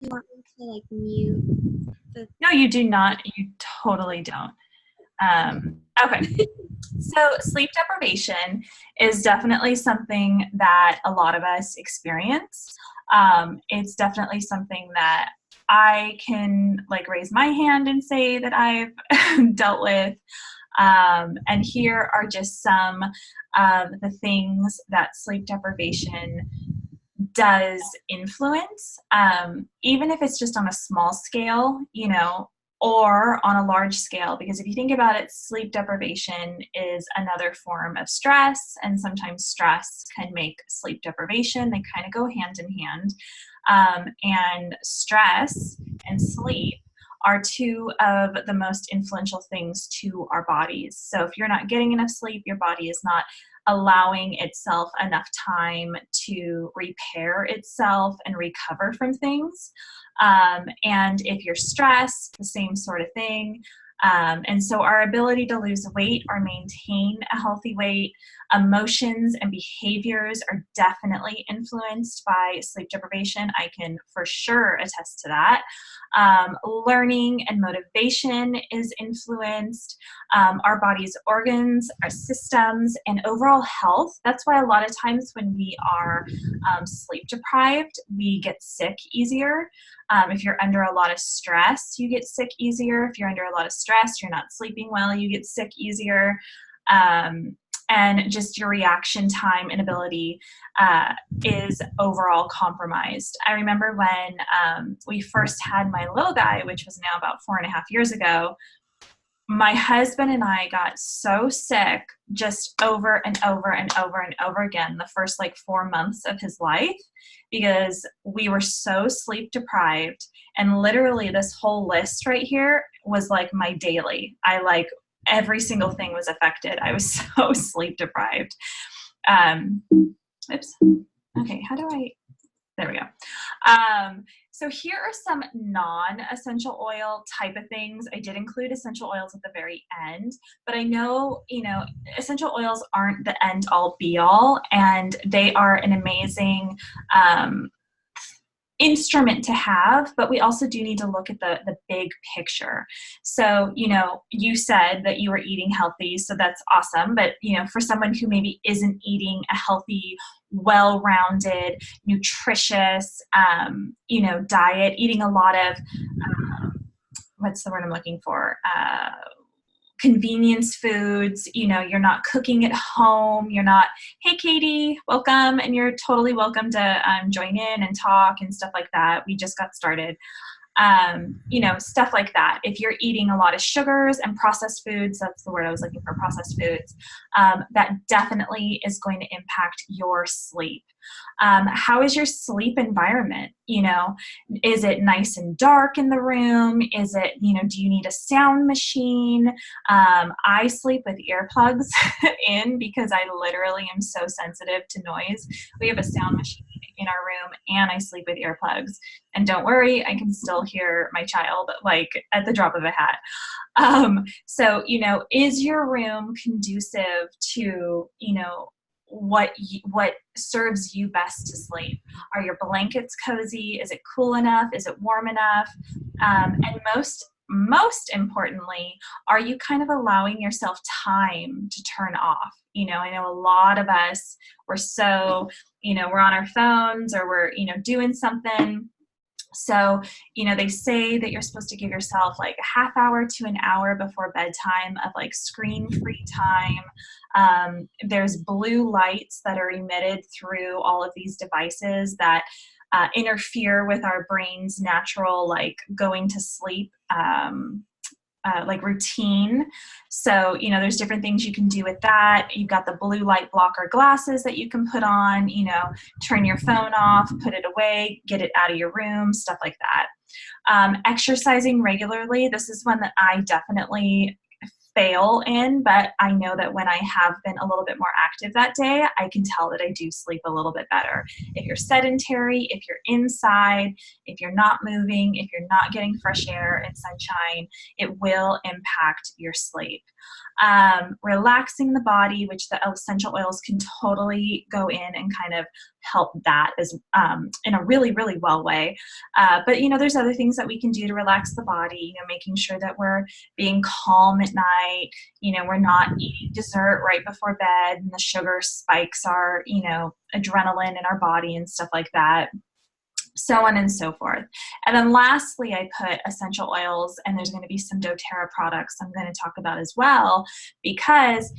You want me to like mute the No, you do not. You totally don't. Okay. So sleep deprivation is definitely something that a lot of us experience. It's definitely something that I can like raise my hand and say that I've dealt with. And here are just some of the things that sleep deprivation does influence, even if it's just on a small scale, or on a large scale. Because if you think about it, sleep deprivation is another form of stress, and sometimes stress can make sleep deprivation. They kind of go hand in hand. And stress and sleep are two of the most influential things to our bodies. So if you're not getting enough sleep, your body is not allowing itself enough time to repair itself and recover from things. And if you're stressed, the same sort of thing. And so our ability to lose weight or maintain a healthy weight, emotions and behaviors are definitely influenced by sleep deprivation. I can for sure attest to that. Learning and motivation is influenced. Our body's organs, our systems, and overall health. That's why a lot of times when we are sleep deprived, we get sick easier. If you're under a lot of stress, you get sick easier. If you're under a lot of stress, you're not sleeping well, you get sick easier. And just your reaction time and ability is overall compromised. I remember when we first had my little guy, which was now about 4.5 years ago, my husband and I got so sick just over and over and over and over again the first like 4 months of his life because we were so sleep deprived. And literally this whole list right here was like my daily. Every single thing was affected. I was so sleep deprived. Oops. Okay, there we go. So here are some non-essential oil type of things. I did include essential oils at the very end, but I know, essential oils aren't the end all be all, and they are an amazing instrument to have, but we also do need to look at the big picture. So, you said that you were eating healthy, so that's awesome. But, for someone who maybe isn't eating a healthy, well-rounded, nutritious, diet, eating a lot of, what's the word I'm looking for? Convenience foods, you're not cooking at home, you're not, hey Katie, welcome, and you're totally welcome to join in and talk and stuff like that. We just got started. Stuff like that. If you're eating a lot of sugars and processed foods, that's the word I was looking for, processed foods, that definitely is going to impact your sleep. How is your sleep environment? Is it nice and dark in the room? Is it, do you need a sound machine? I sleep with earplugs in because I literally am so sensitive to noise. We have a sound machine in our room and I sleep with earplugs. And don't worry, I can still hear my child like at the drop of a hat. So, is your room conducive to, what serves you best to sleep? Are your blankets cozy? Is it cool enough? Is it warm enough? And most importantly, are you kind of allowing yourself time to turn off? I know a lot of us, we're so, we're on our phones or we're, doing something. So, they say that you're supposed to give yourself like a half hour to an hour before bedtime of like screen-free time. There's blue lights that are emitted through all of these devices that interfere with our brain's natural like going to sleep like routine. So, there's different things you can do with that. You've got the blue light blocker glasses that you can put on, turn your phone off, put it away, get it out of your room, stuff like that. Exercising regularly. This is one that I definitely fail in, but I know that when I have been a little bit more active that day, I can tell that I do sleep a little bit better. If you're sedentary, if you're inside, if you're not moving, if you're not getting fresh air and sunshine, it will impact your sleep. Relaxing the body, which the essential oils can totally go in and kind of help that as in a really, really well way. But, you know, there's other things that we can do to relax the body, you know, making sure that we're being calm at night, you know, we're not eating dessert right before bed and the sugar spikes our, you know, adrenaline in our body and stuff like that. So on and so forth. And then lastly, I put essential oils, and there's going to be some doTERRA products I'm going to talk about as well, because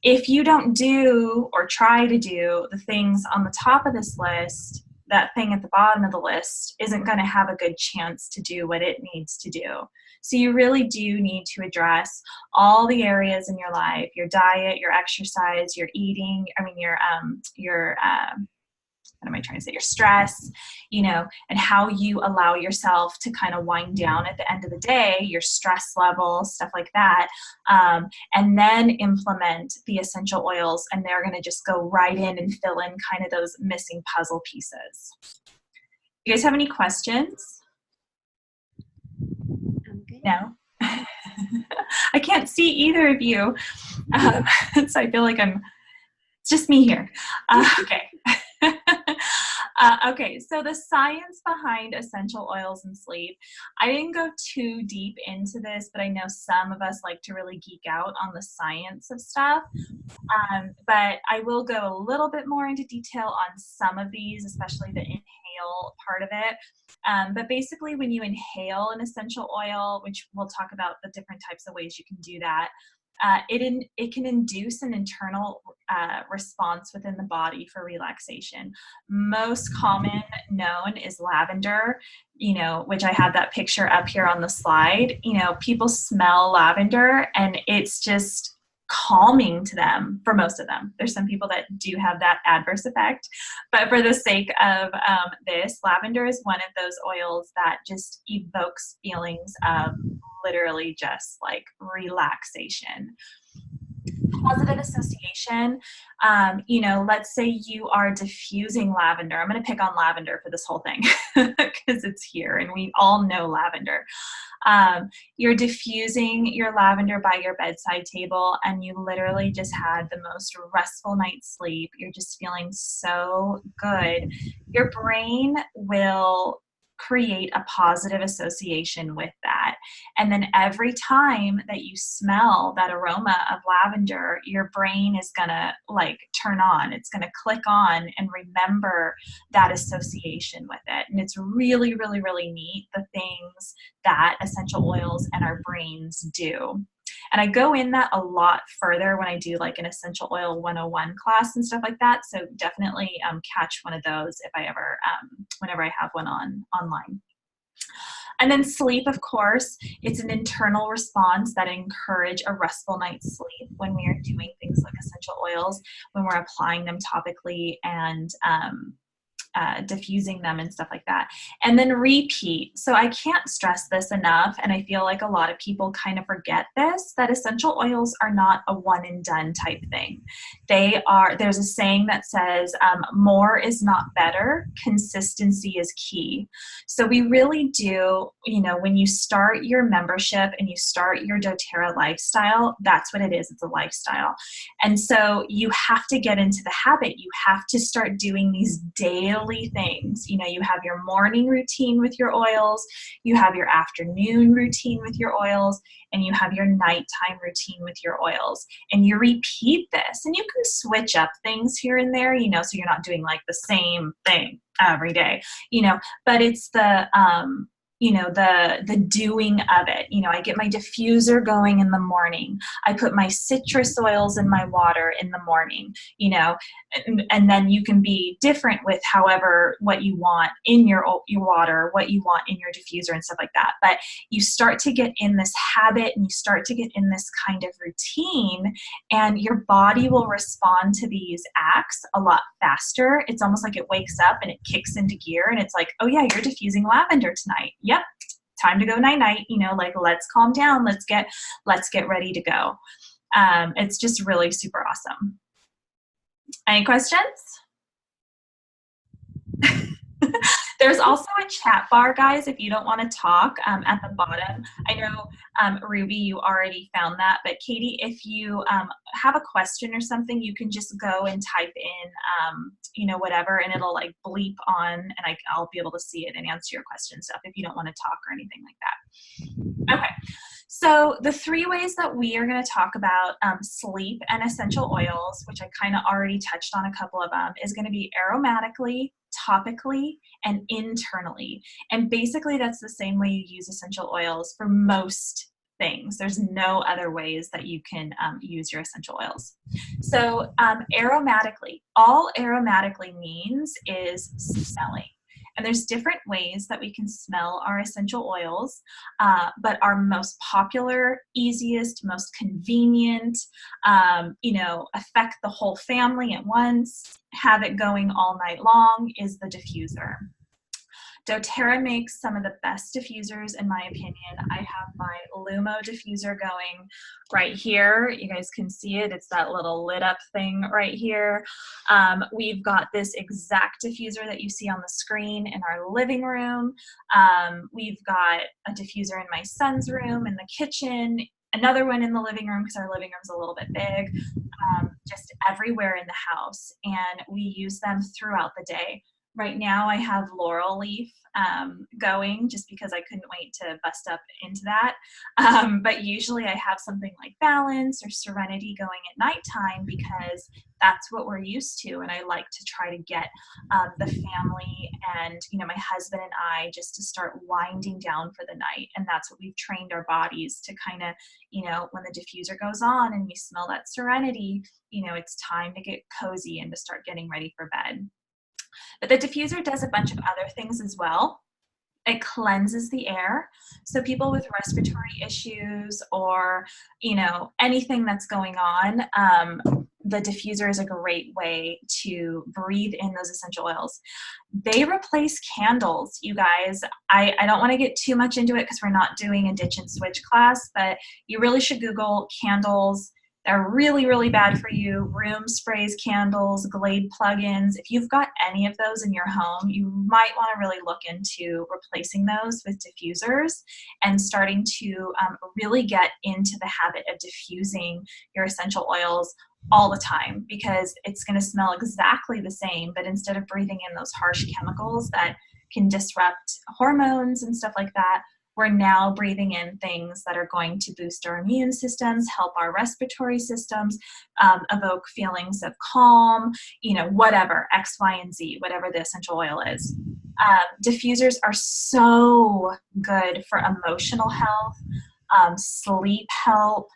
if you don't do or try to do the things on the top of this list, that thing at the bottom of the list isn't going to have a good chance to do what it needs to do. So you really do need to address all the areas in your life, your diet, your exercise, your eating, what am I trying to say, your stress, you know, and how you allow yourself to kind of wind down at the end of the day, your stress level, stuff like that. And then implement the essential oils, and they're going to just go right in and fill in kind of those missing puzzle pieces. You guys have any questions? I'm good. No? I can't see either of you. So I feel like it's just me here. Okay. Okay, so the science behind essential oils and sleep. I didn't go too deep into this, but I know some of us like to really geek out on the science of stuff. But I will go a little bit more into detail on some of these, especially the inhale part of it. But basically, when you inhale an essential oil, which we'll talk about the different types of ways you can do that, it can induce an internal response within the body for relaxation. Most common known is lavender, you know, which I have that picture up here on the slide. You know, people smell lavender and it's just calming to them. For most of them, there's some people that do have that adverse effect, but for the sake of this, lavender is one of those oils that just evokes feelings of literally just like relaxation. Positive association, you know, let's say you are diffusing lavender. I'm going to pick on lavender for this whole thing because it's here and we all know lavender. You're diffusing your lavender by your bedside table and you literally just had the most restful night's sleep. You're just feeling so good. Your brain will create a positive association with that. And then every time that you smell that aroma of lavender, your brain is gonna like turn on. It's gonna click on and remember that association with it. And it's really, really, really neat, the things that essential oils and our brains do. And I go in that a lot further when I do like an essential oil 101 class and stuff like that. So definitely catch one of those if I ever, whenever I have one online. And then sleep, of course, it's an internal response that encourage a restful night's sleep when we are doing things like essential oils, when we're applying them topically and diffusing them and stuff like that. And then repeat. So I can't stress this enough, and I feel like a lot of people kind of forget this, that essential oils are not a one and done type thing. There's a saying that says, more is not better, consistency is key. So we really do, you know, when you start your membership and you start your doTERRA lifestyle, that's what it is, it's a lifestyle. And so you have to get into the habit, you have to start doing these daily things. You know, you have your morning routine with your oils, you have your afternoon routine with your oils, and you have your nighttime routine with your oils. And you repeat this, and you can switch up things here and there, you know, so you're not doing like the same thing every day, you know, but it's the you know, the doing of it. You know, I get my diffuser going in the morning. I put my citrus oils in my water in the morning, you know, and then you can be different with however, what you want in your water, what you want in your diffuser and stuff like that. But you start to get in this habit and you start to get in this kind of routine, and your body will respond to these acts a lot faster. It's almost like it wakes up and it kicks into gear and it's like, oh yeah, you're diffusing lavender tonight. Yep, time to go night-night, you know, like let's calm down, let's get ready to go. It's just really super awesome. Any questions? There's also a chat bar, guys, if you don't want to talk, at the bottom. I know, Ruby, you already found that, but Katie, if you have a question or something, you can just go and type in, whatever, and it'll like bleep on, and I'll be able to see it and answer your question stuff if you don't want to talk or anything like that. Okay. So the 3 ways that we are going to talk about sleep and essential oils, which I kind of already touched on a couple of them, is going to be aromatically, topically, and internally. And basically that's the same way you use essential oils for most things. There's no other ways that you can use your essential oils. So aromatically, all aromatically means is smelling. And there's different ways that we can smell our essential oils, but our most popular, easiest, most convenient, affect the whole family at once, have it going all night long, is the diffuser. doTERRA makes some of the best diffusers, in my opinion. I have my Lumo diffuser going right here. You guys can see it. It's that little lit up thing right here. We've got this exact diffuser that you see on the screen in our living room. We've got a diffuser in my son's room, in the kitchen, another one in the living room because our living room's a little bit big, just everywhere in the house. And we use them throughout the day. Right now I have Laurel Leaf going just because I couldn't wait to bust up into that. But usually I have something like Balance or Serenity going at nighttime because that's what we're used to. And I like to try to get the family and, my husband and I just to start winding down for the night. And that's what we've trained our bodies to kind of, when the diffuser goes on and we smell that Serenity, it's time to get cozy and to start getting ready for bed. But the diffuser does a bunch of other things as well. It cleanses the air. So people with respiratory issues or, anything that's going on, the diffuser is a great way to breathe in those essential oils. They replace candles, you guys. I don't want to get too much into it because we're not doing a ditch and switch class, but you really should Google candles. They're really, really bad for you. Room sprays, candles, Glade plugins. If you've got any of those in your home, you might want to really look into replacing those with diffusers and starting to really get into the habit of diffusing your essential oils all the time, because it's going to smell exactly the same, but instead of breathing in those harsh chemicals that can disrupt hormones and stuff like that, we're now breathing in things that are going to boost our immune systems, help our respiratory systems, evoke feelings of calm, whatever, X, Y, and Z, whatever the essential oil is. Diffusers are so good for emotional health, sleep help,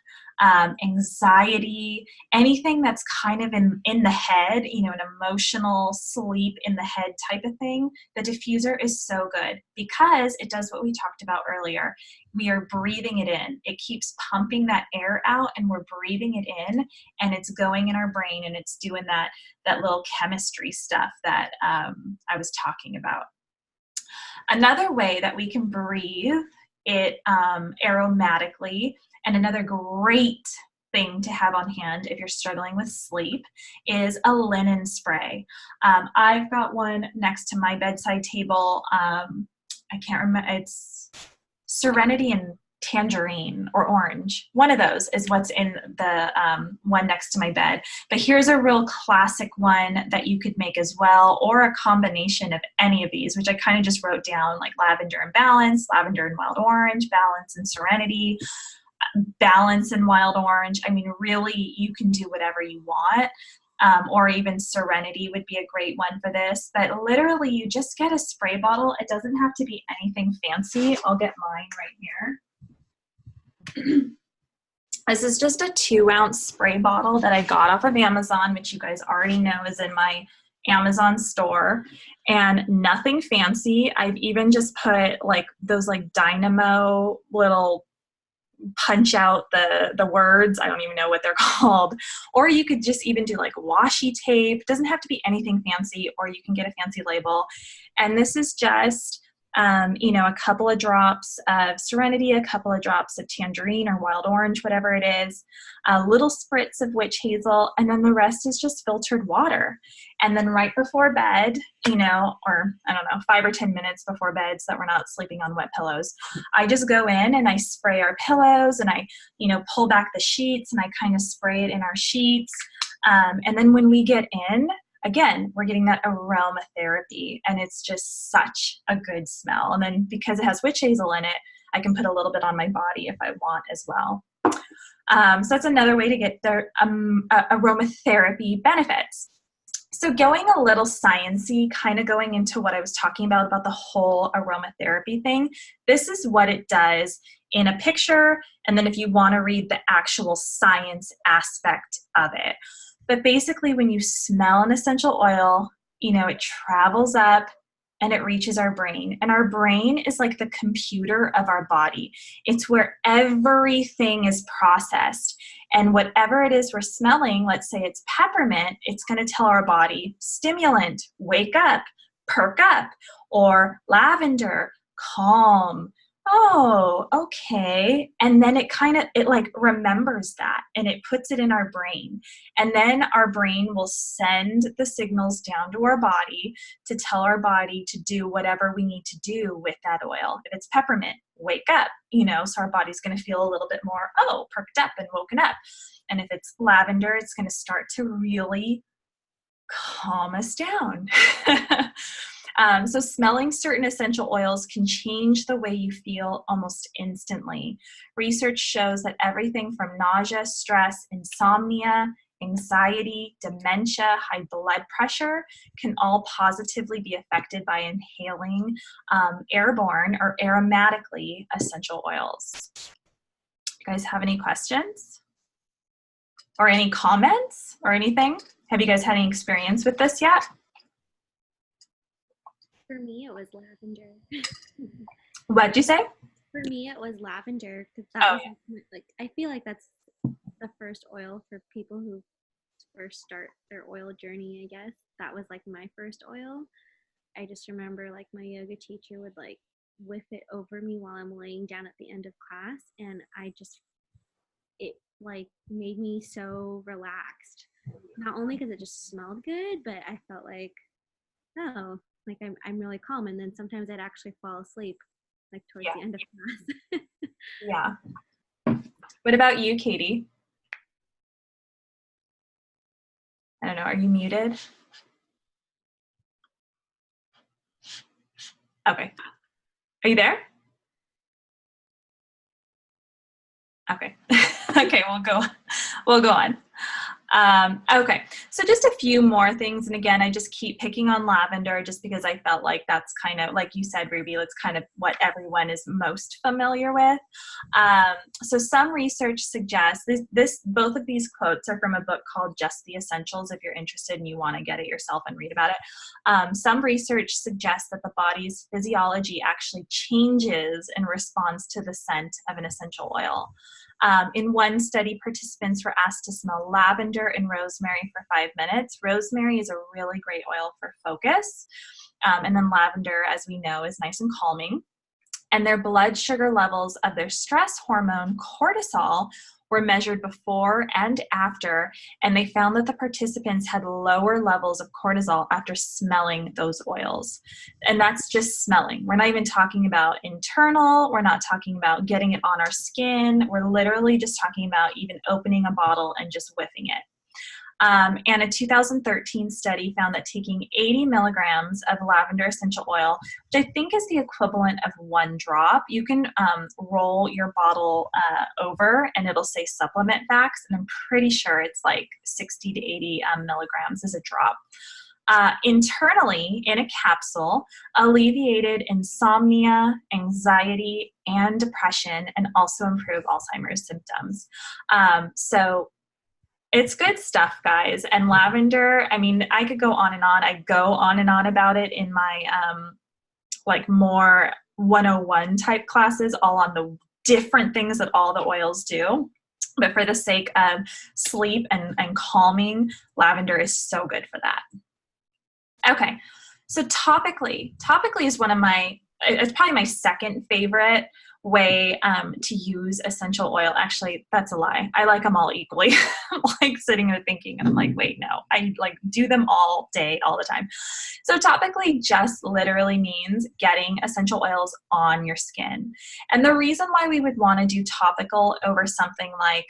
anxiety, anything that's kind of in the head, an emotional sleep in the head type of thing. The diffuser is so good because it does what we talked about earlier. We are breathing it in. It keeps pumping that air out and we're breathing it in, and it's going in our brain and it's doing that little chemistry stuff that I was talking about. Another way that we can breathe it aromatically, and another great thing to have on hand if you're struggling with sleep, is a linen spray. I've got one next to my bedside table. I can't remember, it's Serenity and Tangerine or Orange. One of those is what's in the one next to my bed. But here's a real classic one that you could make as well, or a combination of any of these, which I kind of just wrote down, like lavender and Balance, lavender and wild orange, Balance and Serenity, Balance and wild orange. I mean, really, you can do whatever you want. Or even Serenity would be a great one for this. But literally, you just get a spray bottle. It doesn't have to be anything fancy. I'll get mine right here. This is just a 2-ounce spray bottle that I got off of Amazon, which you guys already know is in my Amazon store, and nothing fancy. I've even just put like those like dynamo little punch out the words. I don't even know what they're called. Or you could just even do like washi tape. It doesn't have to be anything fancy, or you can get a fancy label. And this is just you know, a couple of drops of Serenity, a couple of drops of tangerine or wild orange, whatever it is, a little spritz of witch hazel, and then the rest is just filtered water. And then right before bed, you know, or I don't know, 5 or 10 minutes before bed so that we're not sleeping on wet pillows, I just go in and I spray our pillows and I, you know, pull back the sheets and I kind of spray it in our sheets. And then when we get in, again, we're getting that aromatherapy, and it's just such a good smell. And then because it has witch hazel in it, I can put a little bit on my body if I want as well. So that's another way to get the aromatherapy benefits. So going a little sciencey, kind of going into what I was talking about the whole aromatherapy thing, this is what it does in a picture, and then if you want to read the actual science aspect of it. But basically, when you smell an essential oil, you know, it travels up and it reaches our brain. And our brain is like the computer of our body. It's where everything is processed. And whatever it is we're smelling, let's say it's peppermint, it's going to tell our body, stimulant, wake up, perk up, or lavender, calm. Oh, okay. And then it like remembers that and it puts it in our brain. And then our brain will send the signals down to our body to tell our body to do whatever we need to do with that oil. If it's peppermint, wake up, you know, so our body's going to feel a little bit more, oh, perked up and woken up. And if it's lavender, it's going to start to really calm us down. So smelling certain essential oils can change the way you feel almost instantly. Research shows that everything from nausea, stress, insomnia, anxiety, dementia, high blood pressure can all positively be affected by inhaling airborne or aromatically essential oils. You guys have any questions? Or any comments or anything? Have you guys had any experience with this yet? For me, it was lavender. What'd you say? For me, it was lavender because that was like I feel like that's the first oil for people who first start their oil journey. I guess that was like my first oil. I just remember like my yoga teacher would like whiff it over me while I'm laying down at the end of class, and it like made me so relaxed. Not only because it just smelled good, but I felt like, oh, like I'm really calm. And then sometimes I'd actually fall asleep like towards the end of class. Yeah. What about you, Katie? I don't know, are you muted? Okay. Are you there? Okay. Okay, we'll go on. Okay, so just a few more things, and again, I just keep picking on lavender just because I felt like that's kind of, like you said, Ruby, that's kind of what everyone is most familiar with. So some research suggests, both of these quotes are from a book called Just the Essentials, if you're interested and you want to get it yourself and read about it. Some research suggests that the body's physiology actually changes in response to the scent of an essential oil. In one study, participants were asked to smell lavender and rosemary for 5 minutes. Rosemary is a really great oil for focus. And then lavender, as we know, is nice and calming. And their blood sugar levels of their stress hormone, cortisol, were measured before and after, and they found that the participants had lower levels of cortisol after smelling those oils. And that's just smelling. We're not even talking about internal. We're not talking about getting it on our skin. We're literally just talking about even opening a bottle and just whiffing it. And a 2013 study found that taking 80 milligrams of lavender essential oil, which I think is the equivalent of 1 drop, you can roll your bottle over and it'll say supplement facts, and I'm pretty sure it's like 60 to 80 milligrams is a drop. Internally in a capsule, alleviated insomnia, anxiety, and depression, and also improved Alzheimer's symptoms. So it's good stuff, guys. And lavender, I mean, I could go on and on. I go on and on about it in my like more 101 type classes, all on the different things that all the oils do. But for the sake of sleep and calming, lavender is so good for that. Okay, so topically is one of my it's probably my second favorite way to use essential oil. Actually, that's a lie. I like them all equally. I'm like sitting there thinking, and I'm like, wait, no, I like do them all day, all the time. So topically just literally means getting essential oils on your skin. And the reason why we would want to do topical over something like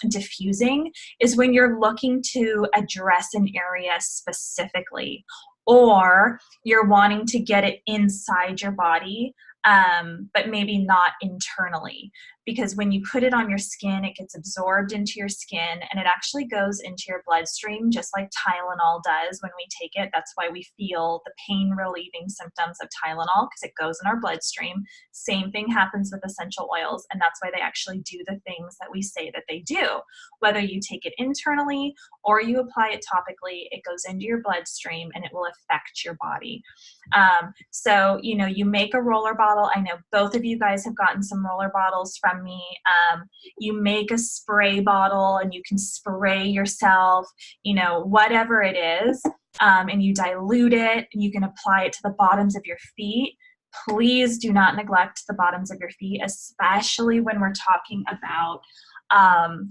diffusing is when you're looking to address an area specifically, or you're wanting to get it inside your body, but maybe not internally. Because when you put it on your skin, it gets absorbed into your skin and it actually goes into your bloodstream, just like Tylenol does when we take it. That's why we feel the pain relieving symptoms of Tylenol, because it goes in our bloodstream. Same thing happens with essential oils, and that's why they actually do the things that we say that they do. Whether you take it internally or you apply it topically, it goes into your bloodstream and it will affect your body. So, you know, you make a roller bottle. I know both of you guys have gotten some roller bottles from me. You make a spray bottle and you can spray yourself, you know, whatever it is, and you dilute it and you can apply it to the bottoms of your feet. Please do not neglect the bottoms of your feet, especially when we're talking about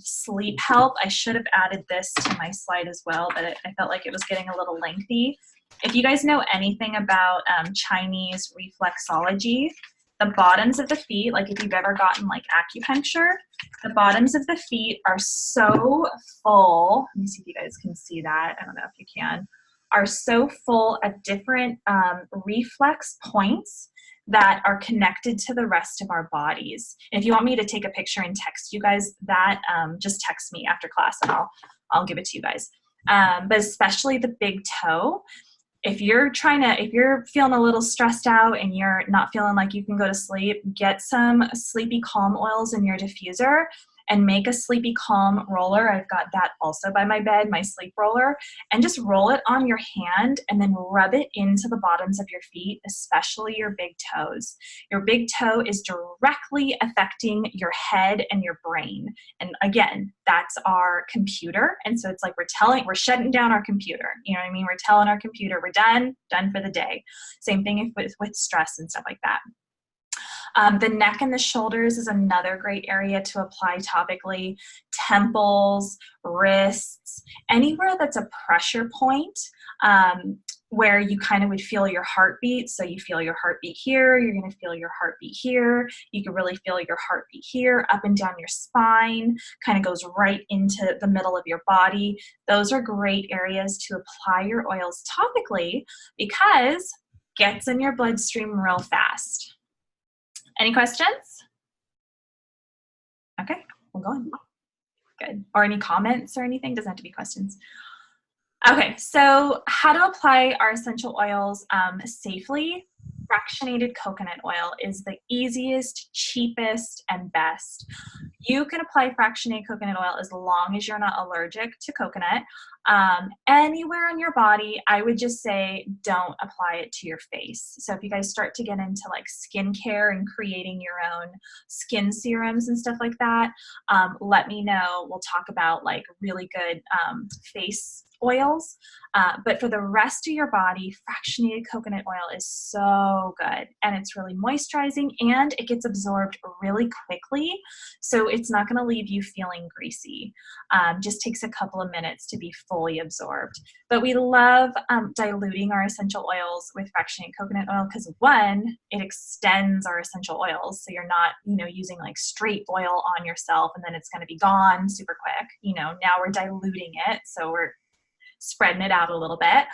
sleep help. I should have added this to my slide as well, but I felt like it was getting a little lengthy. If you guys know anything about Chinese reflexology, the bottoms of the feet, like if you've ever gotten like acupuncture, the bottoms of the feet are so full. Let me see if you guys can see that. I don't know if you can. Are so full of different reflex points that are connected to the rest of our bodies. And if you want me to take a picture and text you guys that, just text me after class and I'll give it to you guys. But especially the big toe. If you're feeling a little stressed out and you're not feeling like you can go to sleep, get some Sleepy Calm oils in your diffuser and make a Sleepy Calm roller. I've got that also by my bed, my sleep roller, and just roll it on your hand and then rub it into the bottoms of your feet, especially your big toes. Your big toe is directly affecting your head and your brain. And again, that's our computer. And so it's like we're shutting down our computer. You know what I mean? We're telling our computer we're done for the day. Same thing with stress and stuff like that. The neck and the shoulders is another great area to apply topically. Temples, wrists, anywhere that's a pressure point where you kind of would feel your heartbeat. So you feel your heartbeat here, you're going to feel your heartbeat here. You can really feel your heartbeat here, up and down your spine, kind of goes right into the middle of your body. Those are great areas to apply your oils topically because it gets in your bloodstream real fast. Any questions? Okay, we'll go on. Good. Or any comments or anything? Doesn't have to be questions. Okay, so how to apply our essential oils safely. Fractionated coconut oil is the easiest, cheapest, and best. You can apply fractionated coconut oil as long as you're not allergic to coconut. Anywhere on your body, I would just say don't apply it to your face. So if you guys start to get into like skincare and creating your own skin serums and stuff like that, let me know. We'll talk about like really good face oils. But for the rest of your body, fractionated coconut oil is so good, and it's really moisturizing and it gets absorbed really quickly. So it's not going to leave you feeling greasy. Just takes a couple of minutes to be fully absorbed. But we love diluting our essential oils with fractionated coconut oil because one, it extends our essential oils. So you're not, using like straight oil on yourself and then it's going to be gone super quick. Now we're diluting it. So we're spreading it out a little bit.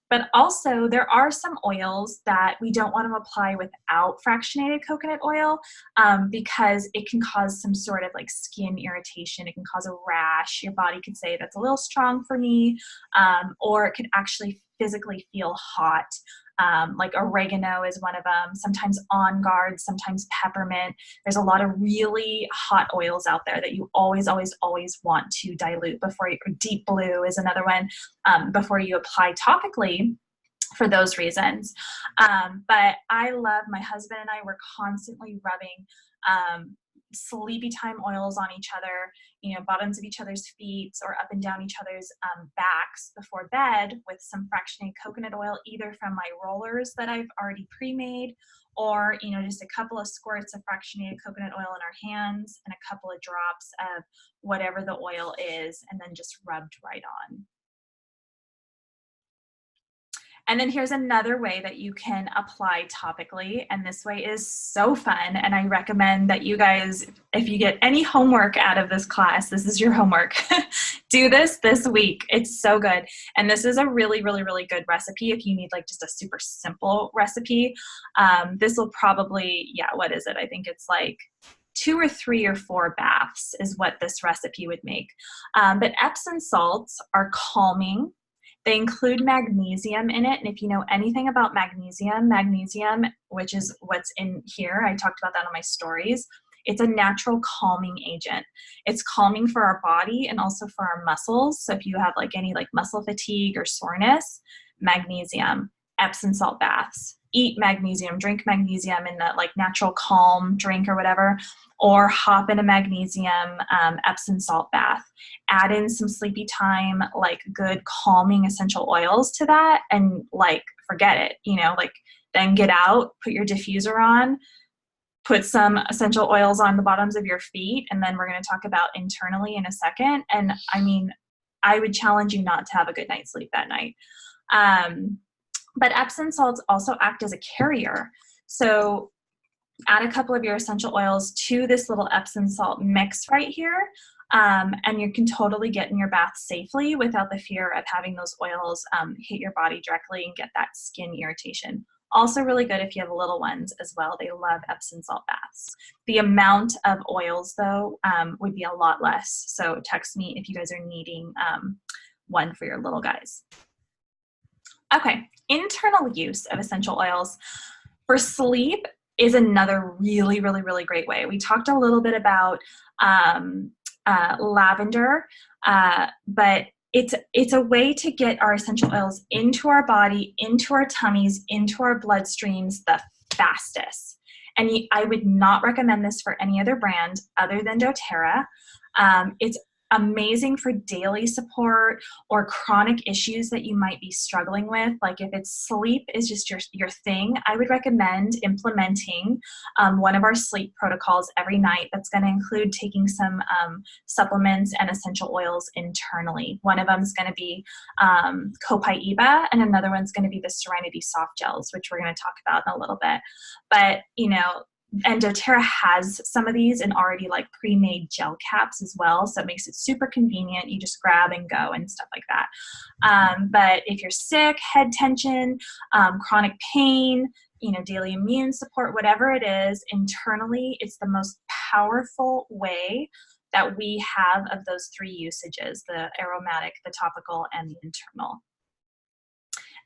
But also there are some oils that we don't want to apply without fractionated coconut oil because it can cause some sort of like skin irritation. It can cause a rash. Your body could say that's a little strong for me, or it could actually physically feel hot. Like oregano is one of them, sometimes On Guard, sometimes peppermint. There's a lot of really hot oils out there that you always, always, always want to dilute before you, Deep Blue is another one, before you apply topically for those reasons. But I love, my husband and I were constantly rubbing sleepy time oils on each other, bottoms of each other's feet or up and down each other's backs before bed with some fractionated coconut oil, either from my rollers that I've already pre-made or, you know, just a couple of squirts of fractionated coconut oil in our hands and a couple of drops of whatever the oil is, and then just rubbed right on. And then here's another way that you can apply topically, and this way is so fun, and I recommend that you guys, if you get any homework out of this class, this is your homework. Do this week. It's so good. And this is a really, really, really good recipe if you need like just a super simple recipe. This will probably, yeah, what is it? I think it's like 2 or 3 or 4 baths is what this recipe would make. But Epsom salts are calming. They include magnesium in it, and if you know anything about magnesium, which is what's in here, I talked about that on my stories, it's a natural calming agent. It's calming for our body and also for our muscles. So if you have like any like muscle fatigue or soreness, magnesium, Epsom salt baths, eat magnesium, drink magnesium in that like natural calm drink or whatever, or hop in a magnesium Epsom salt bath. Add in some sleepy time, like good calming essential oils to that, and like forget it, you know, like then get out, put your diffuser on, put some essential oils on the bottoms of your feet, and then we're going to talk about internally in a second. And I mean, I would challenge you not to have a good night's sleep that night. But Epsom salts also act as a carrier. So add a couple of your essential oils to this little Epsom salt mix right here, and you can totally get in your bath safely without the fear of having those oils hit your body directly and get that skin irritation. Also really good if you have little ones as well. They love Epsom salt baths. The amount of oils, though, would be a lot less. So text me if you guys are needing one for your little guys. Okay, internal use of essential oils for sleep is another really, really, really great way. We talked a little bit about lavender, but it's a way to get our essential oils into our body, into our tummies, into our bloodstreams the fastest. And I would not recommend this for any other brand other than doTERRA. It's amazing for daily support or chronic issues that you might be struggling with. Like if it's sleep is just your thing, I would recommend implementing one of our sleep protocols every night. That's going to include taking some supplements and essential oils internally. One of them is going to be copaiba, and another one's going to be the Serenity soft gels, which we're going to talk about in a little bit. But you know, and doTERRA has some of these in already like pre-made gel caps as well, so it makes it super convenient. You just grab and go and stuff like that. But if you're sick, head tension, chronic pain, you know, daily immune support, whatever it is, internally, it's the most powerful way that we have of those 3 usages: the aromatic, the topical, and the internal.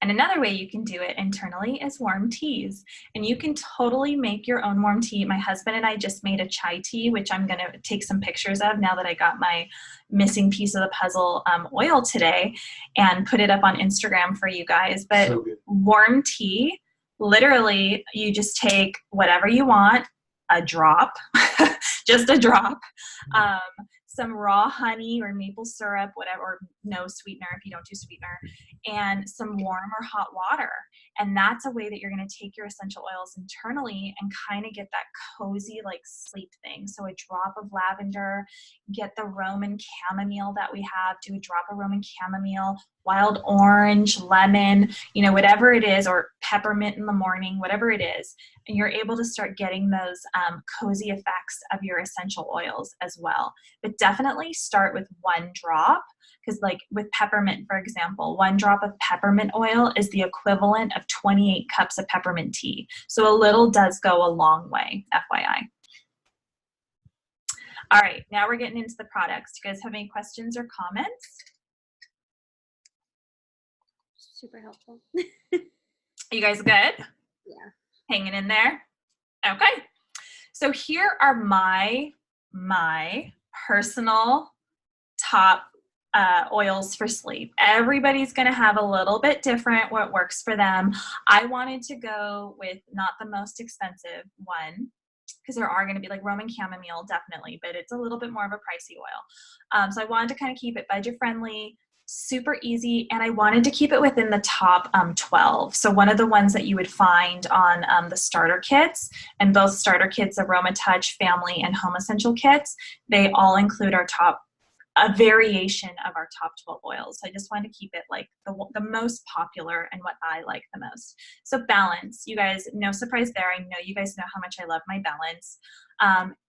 And another way you can do it internally is warm teas. And you can totally make your own warm tea. My husband and I just made a chai tea, which I'm going to take some pictures of now that I got my missing piece of the puzzle oil today, and put it up on Instagram for you guys. But so warm tea, literally, you just take whatever you want, a drop, just a drop, some raw honey or maple syrup, whatever, or no sweetener if you don't do sweetener, and some warm or hot water. And that's a way that you're going to take your essential oils internally and kind of get that cozy like sleep thing. So a drop of lavender, get the Roman chamomile that we have, do a drop of Roman chamomile, wild orange, lemon, you know, whatever it is, or peppermint in the morning, whatever it is. And you're able to start getting those cozy effects of your essential oils as well. But definitely start with 1 drop, because like with peppermint, for example, 1 drop of peppermint oil is the equivalent of 28 cups of peppermint tea. So a little does go a long way, FYI. All right, now we're getting into the products. Do you guys have any questions or comments? Super helpful. You guys good? Yeah. Hanging in there? Okay. So here are my personal top oils for sleep. Everybody's going to have a little bit different what works for them. I wanted to go with not the most expensive one, because there are going to be like Roman chamomile, definitely, but it's a little bit more of a pricey oil. So I wanted to kind of keep it budget friendly, Super easy, and I wanted to keep it within the top 12. So one of the ones that you would find on the starter kits, and both starter kits, Aroma Touch, Family, and Home Essential kits, they all include a variation of our top 12 oils. So I just wanted to keep it like the most popular and what I like the most. So Balance, you guys, no surprise there. I know you guys know how much I love my Balance.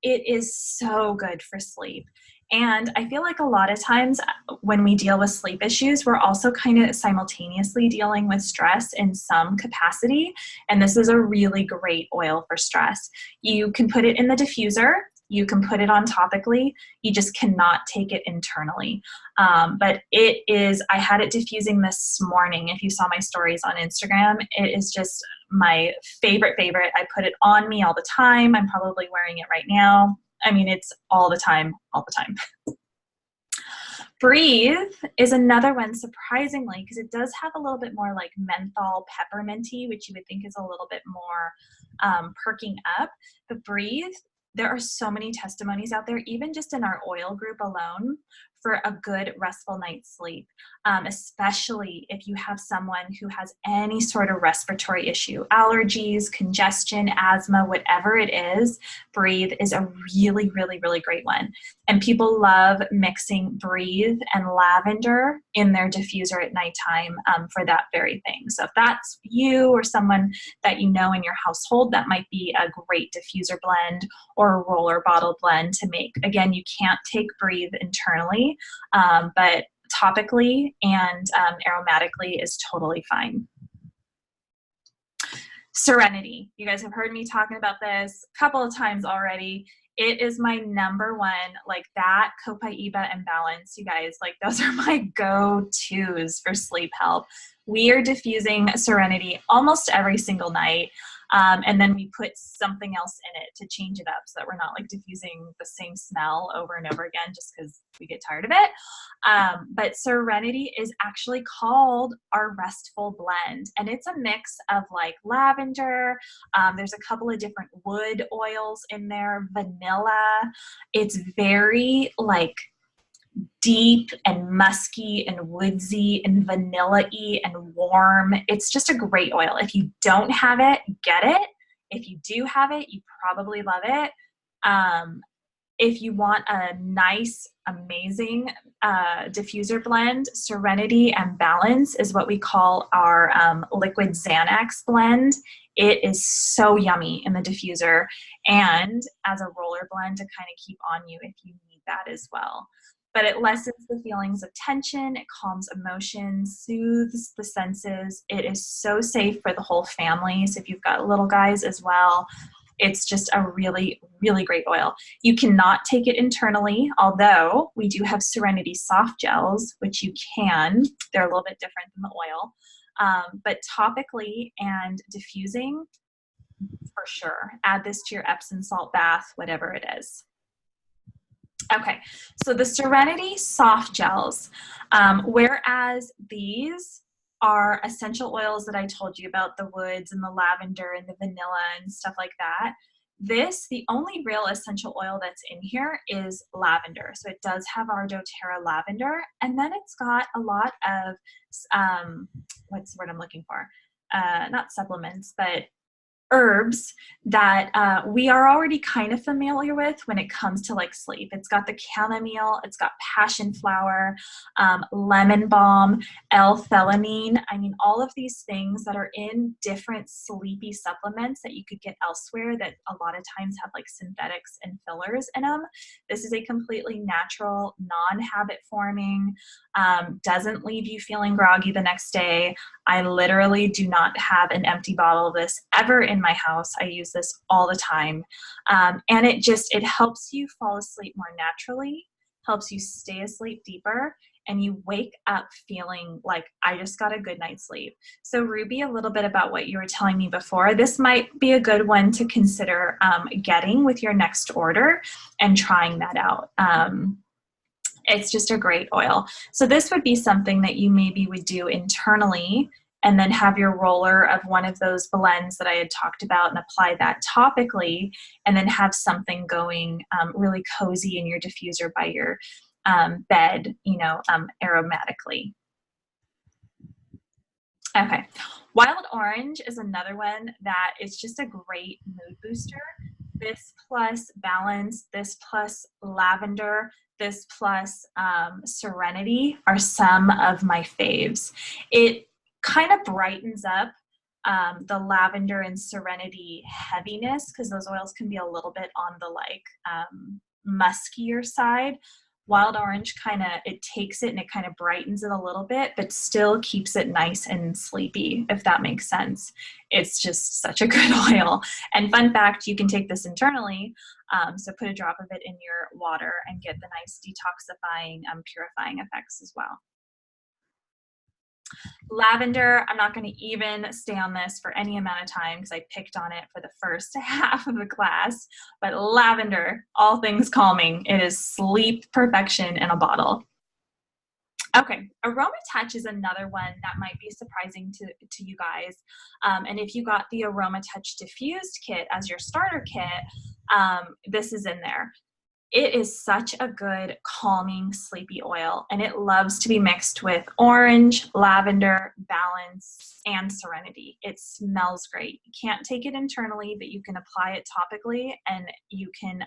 It is so good for sleep. And I feel like a lot of times when we deal with sleep issues, we're also kind of simultaneously dealing with stress in some capacity. And this is a really great oil for stress. You can put it in the diffuser. You can put it on topically. You just cannot take it internally. But it is, I had it diffusing this morning. If you saw my stories on Instagram, it is just my favorite. I put it on me all the time. I'm probably wearing it right now. I mean, it's all the time. Breathe is another one, surprisingly, because it does have a little bit more like menthol pepperminty, which you would think is a little bit more perking up. But Breathe, there are so many testimonies out there, even just in our oil group alone, for a good restful night's sleep, especially if you have someone who has any sort of respiratory issue, allergies, congestion, asthma, whatever it is. Breathe is a really great one. And people love mixing Breathe and lavender in their diffuser at nighttime for that very thing. So if that's you or someone that you know in your household, that might be a great diffuser blend or a roller bottle blend to make. Again, you can't take Breathe internally, but topically and aromatically is totally fine. Serenity. You guys have heard me talking about this a couple of times already. It is my number one, like that, Copaiba and Balance, you guys, like those are my go-tos for sleep help. We are diffusing Serenity almost every single night. And then we put something else in it to change it up so that we're not like diffusing the same smell over and over again just because we get tired of it. But Serenity is actually called our restful blend, and it's a mix of like lavender. There's a couple of different wood oils in there, vanilla. It's very like deep and musky and woodsy and vanilla-y and warm. It's just a great oil. If you don't have it, get it. If you do have it, you probably love it. If you want a nice, amazing diffuser blend, Serenity and Balance is what we call our liquid Xanax blend. It is so yummy in the diffuser and as a roller blend to kind of keep on you if you need that as well. But it lessens the feelings of tension, it calms emotions, soothes the senses. It is so safe for the whole family. So if you've got little guys as well, it's just a really great oil. You cannot take it internally, although we do have Serenity soft gels, which you can. They're a little bit different than the oil. But topically and diffusing, for sure. Add this to your Epsom salt bath, whatever it is. Okay, so the Serenity soft gels, whereas these are essential oils that I told you about, the woods and the lavender and the vanilla and stuff like that. The only real essential oil that's in here is lavender. So it does have our doTERRA lavender, and then it's got a lot of, what's the word I'm looking for? Not supplements, but herbs that we are already kind of familiar with when it comes to like sleep. It's got the chamomile, it's got passion flower, lemon balm, L-theanine. I mean, all of these things that are in different sleepy supplements that you could get elsewhere that a lot of times have like synthetics and fillers in them. This is a completely natural, non-habit forming, doesn't leave you feeling groggy the next day. I literally do not have an empty bottle of this ever in my house. I use this all the time. And it helps you fall asleep more naturally, helps you stay asleep deeper, and you wake up feeling like I just got a good night's sleep. So Ruby, a little bit about what you were telling me before. This might be a good one to consider getting with your next order and trying that out. It's just a great oil. So this would be something that you maybe would do internally and then have your roller of one of those blends that I had talked about and apply that topically, and then have something going really cozy in your diffuser by your bed, aromatically. Okay, wild orange is another one that is just a great mood booster. This plus balance, this plus lavender, this plus serenity are some of my faves. It kind of brightens up the lavender and serenity heaviness, because those oils can be a little bit on the muskier side. Wild orange it takes it and it kind of brightens it a little bit, but still keeps it nice and sleepy, if that makes sense. It's just such a good oil. And fun fact, you can take this internally. So put a drop of it in your water and get the nice detoxifying, purifying effects as well. Lavender, I'm not going to even stay on this for any amount of time because I picked on it for the first half of the class, but lavender, all things calming. It is sleep perfection in a bottle. Okay, Aroma Touch is another one that might be surprising to you guys. And if you got the Aroma Touch Diffused kit as your starter kit, this is in there. It is such a good calming sleepy oil, and it loves to be mixed with orange, lavender, balance, and serenity. It smells great. You can't take it internally, but you can apply it topically and you can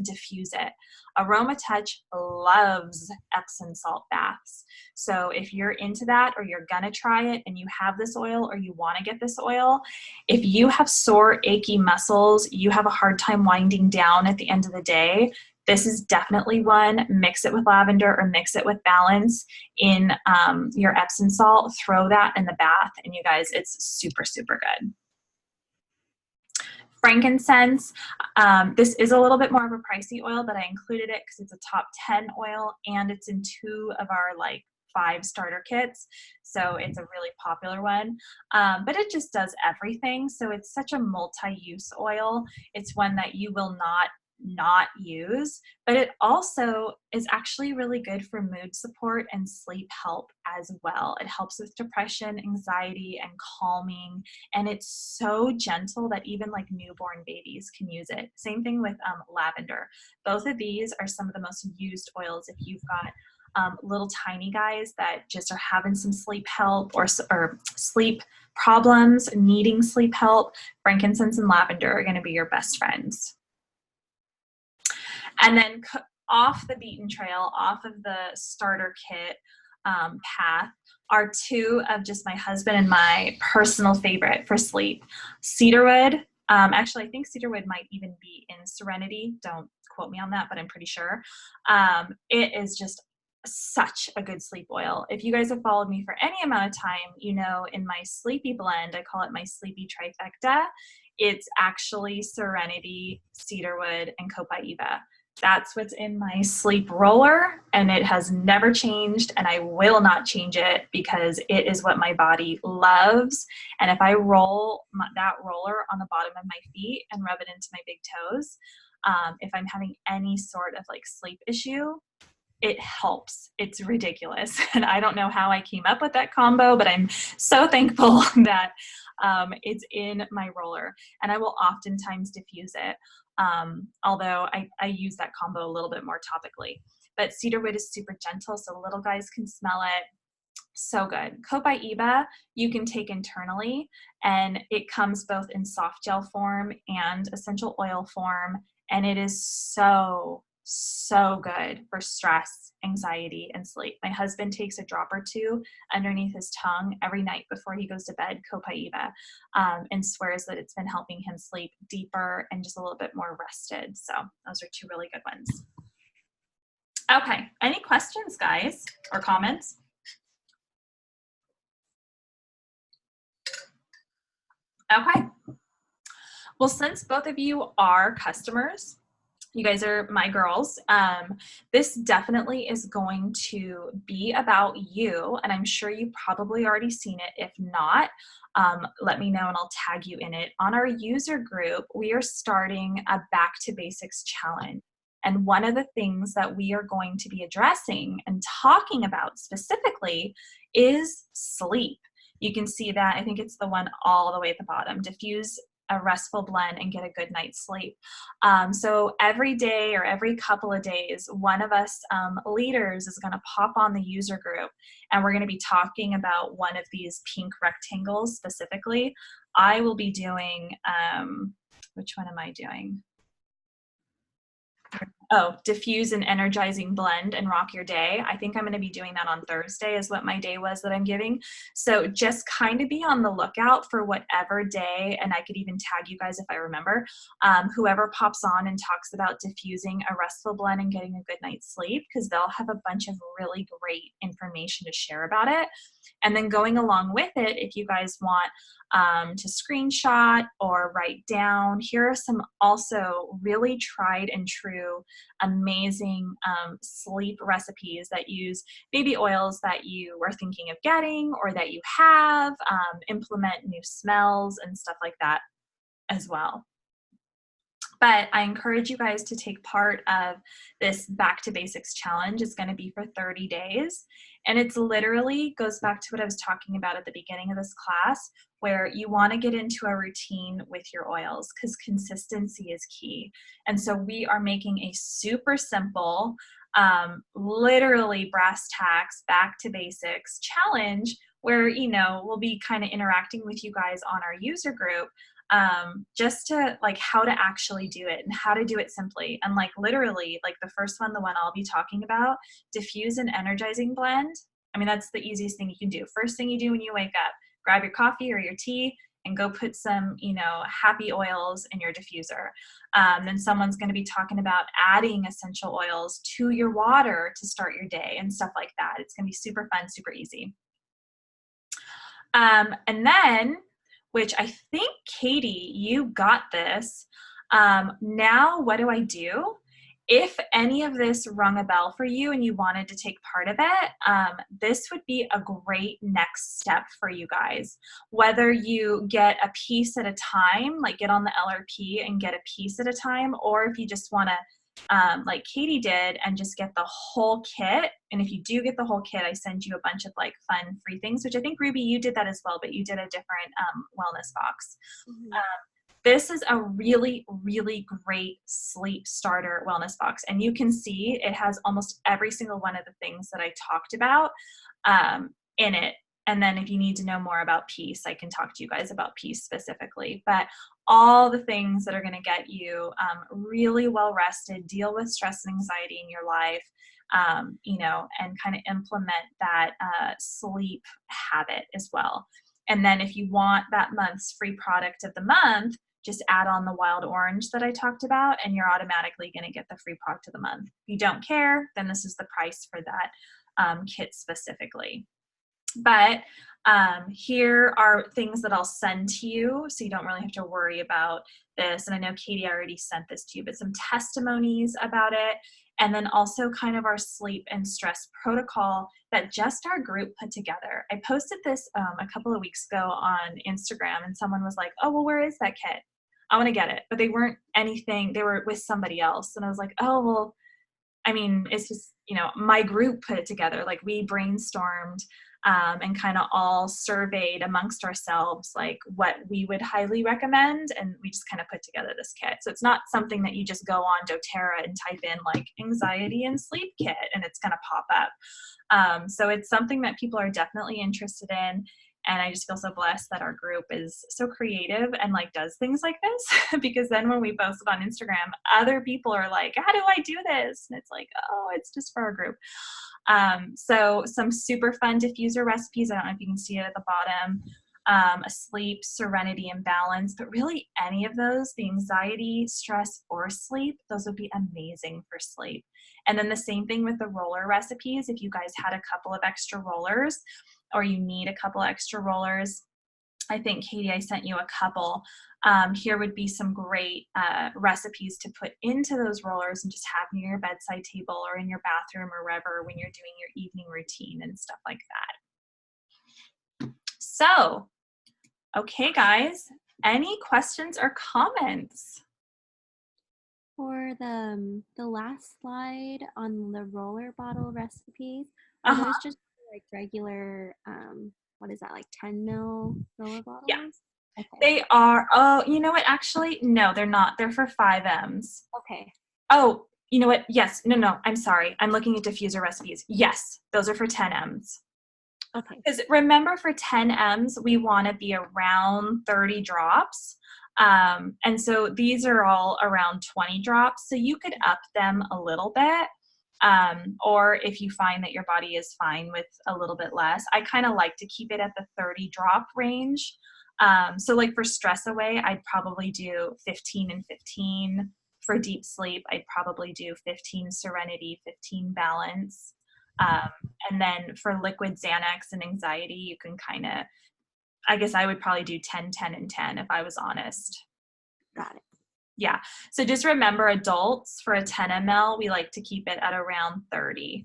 diffuse it. Aroma Touch loves Epsom salt baths. So if you're into that, or you're gonna try it and you have this oil or you wanna get this oil, if you have sore, achy muscles, you have a hard time winding down at the end of the day, this is definitely one. Mix it with lavender or mix it with balance in your Epsom salt. Throw that in the bath, and you guys, it's super, super good. Frankincense. This is a little bit more of a pricey oil, but I included it because it's a top 10 oil, and it's in 2 of our 5 starter kits. So it's a really popular one, but it just does everything. So it's such a multi-use oil. It's one that you will not use, but it also is actually really good for mood support and sleep help as well. It helps with depression, anxiety, and calming, and it's so gentle that even newborn babies can use it. Same thing with lavender. Both of these are some of the most used oils if you've got little tiny guys that just are having some sleep help or sleep problems, needing sleep help. Frankincense and lavender are going to be your best friends. And then off the beaten trail, off of the starter kit path, are 2 of just my husband and my personal favorite for sleep. Cedarwood. Actually, I think cedarwood might even be in Serenity. Don't quote me on that, but I'm pretty sure. It is just such a good sleep oil. If you guys have followed me for any amount of time, you know in my sleepy blend, I call it my sleepy trifecta. It's actually Serenity, cedarwood, and copaiba. That's what's in my sleep roller, and it has never changed, and I will not change it because it is what my body loves. And if I roll that roller on the bottom of my feet and rub it into my big toes, if I'm having any sort of sleep issue, it helps. It's ridiculous. And I don't know how I came up with that combo, but I'm so thankful that it's in my roller, and I will oftentimes diffuse it. Although I use that combo a little bit more topically. But cedarwood is super gentle, so little guys can smell it. So good. Copaiba you can take internally, and it comes both in soft gel form and essential oil form, and it is so good for stress, anxiety, and sleep. My husband takes a drop or 2 underneath his tongue every night before he goes to bed, copaiba, and swears that it's been helping him sleep deeper and just a little bit more rested. So those are 2 really good ones. Okay, any questions, guys, or comments? Okay. Well, since both of you are customers, you guys are my girls, this definitely is going to be about you, and I'm sure you've probably already seen it. If not, let me know and I'll tag you in it. On our user group, we are starting a Back to Basics challenge. And one of the things that we are going to be addressing and talking about specifically is sleep. You can see that, I think it's the one all the way at the bottom, diffuse a restful blend and get a good night's sleep. So every day or every couple of days, one of us leaders is going to pop on the user group, and we're going to be talking about one of these pink rectangles specifically. I will be doing, which one am I doing? Oh, diffuse and energizing blend and rock your day. I think I'm going to be doing that on Thursday is what my day was that I'm giving. So just kind of be on the lookout for whatever day, and I could even tag you guys if I remember, whoever pops on and talks about diffusing a restful blend and getting a good night's sleep, because they'll have a bunch of really great information to share about it. And then going along with it, if you guys want to screenshot or write down, here are some also really tried and true amazing sleep recipes that use baby oils that you are thinking of getting or that you have, implement new smells and stuff like that as well. But I encourage you guys to take part of this Back to Basics challenge. It's going to be for 30 days. And it's literally goes back to what I was talking about at the beginning of this class, where you want to get into a routine with your oils because consistency is key. And so we are making a super simple, literally brass tacks, back to basics challenge where, we'll be kind of interacting with you guys on our user group. Just to like how to actually do it and how to do it simply. And like literally like the first one, the one I'll be talking about, diffuse and energizing blend. I mean, that's the easiest thing you can do. First thing you do when you wake up, grab your coffee or your tea and go put some, happy oils in your diffuser. Then someone's going to be talking about adding essential oils to your water to start your day and stuff like that. It's going to be super fun, super easy. And then, which I think, Katie, you got this. Now, what do I do? If any of this rung a bell for you and you wanted to take part of it, this would be a great next step for you guys. Whether you get a piece at a time, like get on the LRP and get a piece at a time, or if you just want to like Katie did and just get the whole kit. And if you do get the whole kit, I send you a bunch of like fun free things, which I think Ruby, you did that as well, but you did a different wellness box. Mm-hmm. This is a really, really great sleep starter wellness box. And you can see it has almost every single one of the things that I talked about in it. And then if you need to know more about peace, I can talk to you guys about peace specifically. But all the things that are going to get you really well rested, deal with stress and anxiety in your life, and kind of implement that sleep habit as well. And then if you want that month's free product of the month, just add on the wild orange that I talked about, and you're automatically going to get the free product of the month. If you don't care, then this is the price for that kit specifically. But here are things that I'll send to you, so you don't really have to worry about this. And I know Katie already sent this to you, but some testimonies about it. And then also kind of our sleep and stress protocol that just our group put together. I posted this a couple of weeks ago on Instagram, and someone was like, oh, well, where is that kit? I want to get it. But they weren't anything, they were with somebody else. And I was like, oh, well, I mean, it's just, my group put it together. Like we brainstormed and kind of all surveyed amongst ourselves like what we would highly recommend, and we just kind of put together this kit. So it's not something that you just go on doTERRA and type in like anxiety and sleep kit and it's going to pop up. So it's something that people are definitely interested in. And I just feel so blessed that our group is so creative and like does things like this because then when we post it on Instagram, other people are like, how do I do this? And it's like, oh, it's just for our group. So some super fun diffuser recipes. I don't know if you can see it at the bottom. Sleep, serenity, and balance, but really any of those, the anxiety, stress, or sleep, those would be amazing for sleep. And then the same thing with the roller recipes. If you guys had a couple of extra rollers or you need a couple extra rollers, I think, Katie, I sent you a couple. Here would be some great recipes to put into those rollers and just have near your bedside table or in your bathroom or wherever when you're doing your evening routine and stuff like that. So, okay, guys, any questions or comments? For the last slide on the roller bottle recipes, are those just like regular, what is that, like 10 ml roller bottles? Yeah. Okay. They are, oh, you know what? Actually, no, they're not. They're for 5Ms. Okay. Oh, you know what? Yes. No, I'm sorry. I'm looking at diffuser recipes. Yes, those are for 10Ms. Okay. Because remember, for 10Ms, we want to be around 30 drops. And so these are all around 20 drops. So you could up them a little bit. Or if you find that your body is fine with a little bit less, I kind of like to keep it at the 30 drop range. So like for stress away, I'd probably do 15 and 15. For deep sleep, I'd probably do 15 serenity, 15 balance. Um, and then for liquid Xanax and anxiety, you can kind of, I guess I would probably do 10, 10, and 10 if I was honest. Got it. Yeah. So just remember, adults, for a 10 ml, we like to keep it at around 30.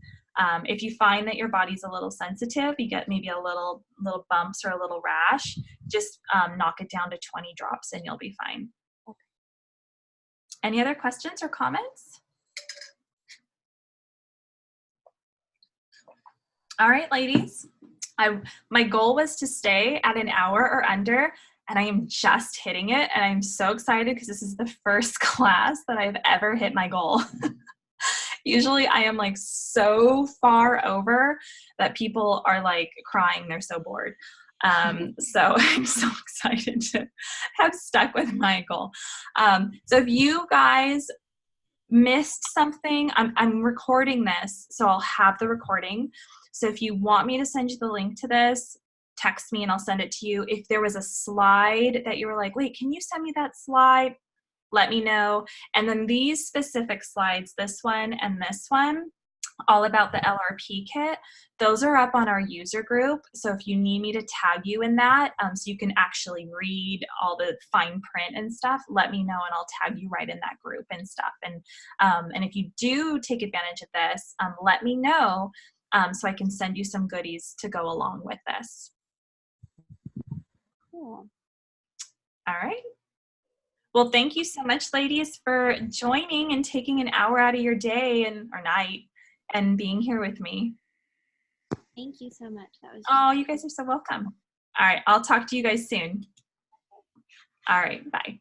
If you find that your body's a little sensitive, you get maybe a little bumps or a little rash, just knock it down to 20 drops and you'll be fine. Okay. Any other questions or comments? All right, ladies. My goal was to stay at an hour or under, and I am just hitting it, and I'm so excited because this is the first class that I've ever hit my goal. Usually I am like so far over that people are like crying. They're so bored. So I'm so excited to have stuck with my goal. So if you guys missed something, I'm recording this, so I'll have the recording. So if you want me to send you the link to this, text me and I'll send it to you. If there was a slide that you were like, wait, can you send me that slide? Let me know. And then these specific slides, this one and this one, all about the LRP kit, those are up on our user group. So if you need me to tag you in that, so you can actually read all the fine print and stuff, let me know and I'll tag you right in that group and stuff. And if you do take advantage of this, let me know so I can send you some goodies to go along with this. Cool. All right. Well, thank you so much, ladies, for joining and taking an hour out of your day or night and being here with me. Thank you so much. That was Oh, you guys are so welcome. All right, I'll talk to you guys soon. All right, bye.